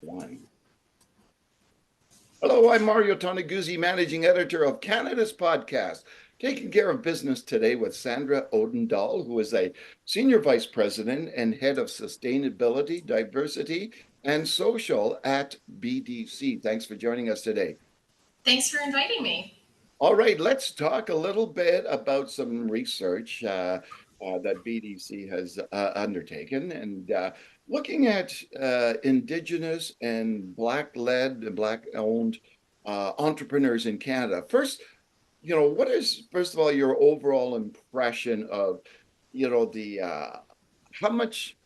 One. Hello, I'm Mario Toneguzzi, managing editor of Canada's podcast, Taking Care of Business Today with Sandra Odendahl, who is a senior vice president and head of sustainability, diversity, and social at BDC. Thanks for joining us today. Thanks for inviting me. All right, let's talk a little bit about some research that BDC has undertaken and looking at Indigenous and Black-led and Black-owned entrepreneurs in Canada. First, what is, first of all, your overall impression of, the how much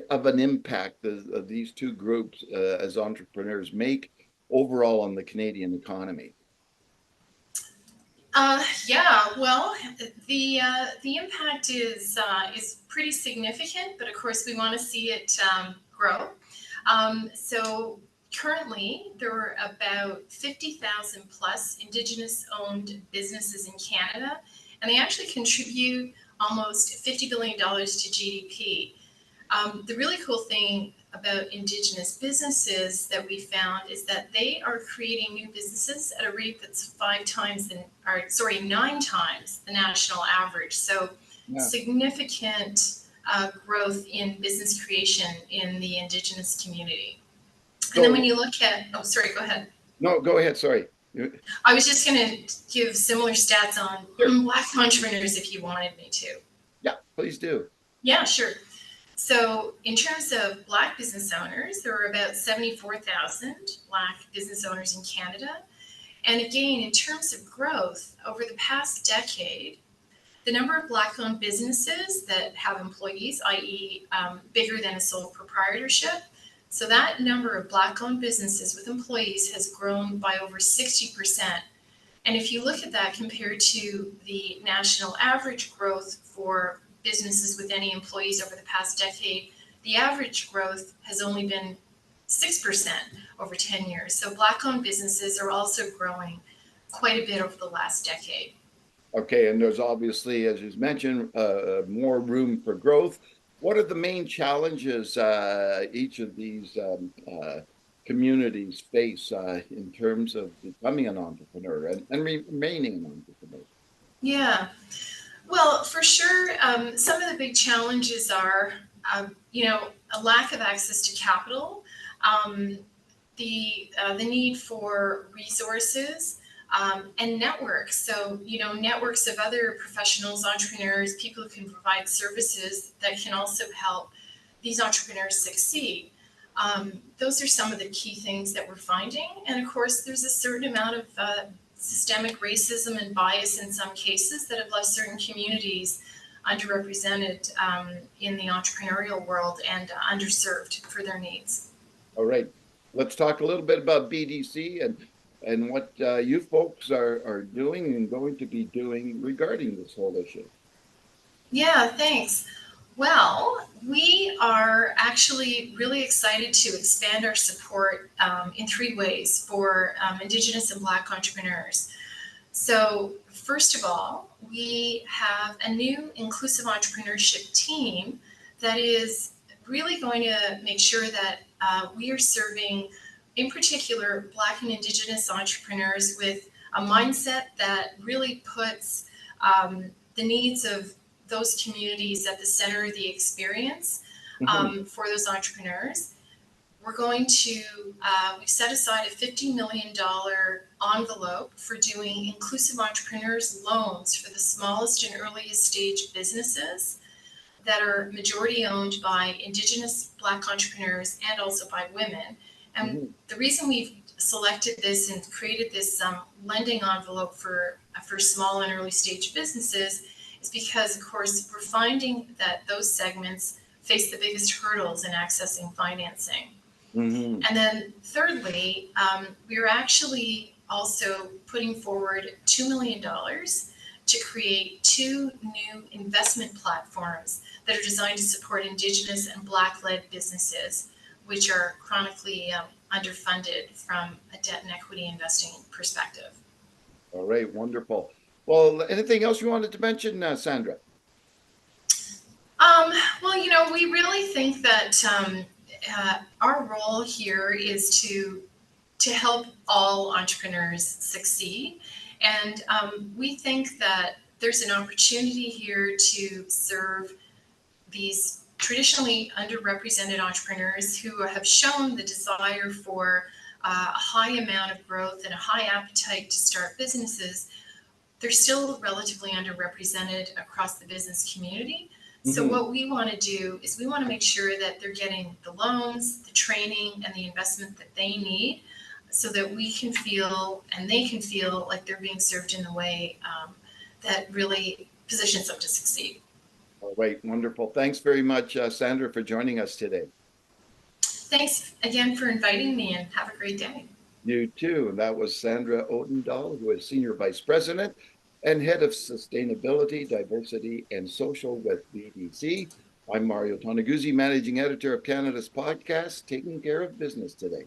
of an impact these two groups as entrepreneurs make overall on the Canadian economy? Yeah, well, the impact is pretty significant, but of course we want to see it grow. So currently there are about 50,000 plus Indigenous owned businesses in Canada, and they actually contribute almost $50 billion to GDP. The really cool thing about Indigenous businesses that we found is that they are creating new businesses at a rate that's 9 times the national average. So significant growth in business creation in the Indigenous community. And then when you look at, go ahead. No, go ahead, sorry. I was just going to give similar stats on Black entrepreneurs if you wanted me to. Yeah, please do. Yeah, sure. So in terms of Black business owners, there are about 74,000 Black business owners in Canada. And again, in terms of growth, over the past decade, the number of Black-owned businesses that have employees, i.e. Bigger than a sole proprietorship, so that number of Black-owned businesses with employees has grown by over 60%. And if you look at that compared to the national average growth for businesses with any employees over the past decade, the average growth has only been 6% over 10 years. So Black-owned businesses are also growing quite a bit over the last decade. Okay, and there's obviously, as you mentioned, more room for growth. What are the main challenges each of these communities face in terms of becoming an entrepreneur and remaining an entrepreneur? Yeah. Well, for sure, some of the big challenges are, a lack of access to capital, the need for resources, and networks. So, networks of other professionals, entrepreneurs, people who can provide services that can also help these entrepreneurs succeed. Those are some of the key things that we're finding. And of course, there's a certain amount of systemic racism and bias in some cases that have left certain communities underrepresented in the entrepreneurial world and underserved for their needs. All right. Let's talk a little bit about BDC and what you folks are doing and going to be doing regarding this whole issue. Yeah, thanks. Well, we are actually really excited to expand our support in 3 ways for Indigenous and Black entrepreneurs. So first of all, we have a new inclusive entrepreneurship team that is really going to make sure that we are serving, in particular, Black and Indigenous entrepreneurs with a mindset that really puts the needs of those communities at the center of the experience for those entrepreneurs. We're going to, we've set aside a $50 million envelope for doing inclusive entrepreneurs loans for the smallest and earliest stage businesses that are majority owned by Indigenous Black entrepreneurs and also by women. And the reason we've selected this and created this lending envelope for small and early stage businesses is because, of course, we're finding that those segments face the biggest hurdles in accessing financing. And then thirdly, we're actually also putting forward $2 million to create 2 new investment platforms that are designed to support Indigenous and Black-led businesses, which are chronically underfunded from a debt and equity investing perspective. All right, wonderful. Well, anything else you wanted to mention, Sandra? Well, we really think that our role here is to help all entrepreneurs succeed. And we think that there's an opportunity here to serve these traditionally underrepresented entrepreneurs who have shown the desire for a high amount of growth and a high appetite to start businesses. They're still relatively underrepresented across the business community. So Mhm. what we want to do is we want to make sure that they're getting the loans, the training, and the investment that they need so that we can feel and they can feel like they're being served in the way that really positions them to succeed. All right, wonderful. Thanks very much, Sandra, for joining us today. Thanks again for inviting me and have a great day. You too. And that was Sandra Odendahl, who is Senior Vice President and Head of Sustainability, Diversity, and Social with BDC. I'm Mario Toneguzzi, Managing Editor of Canada's podcast, Taking Care of Business Today.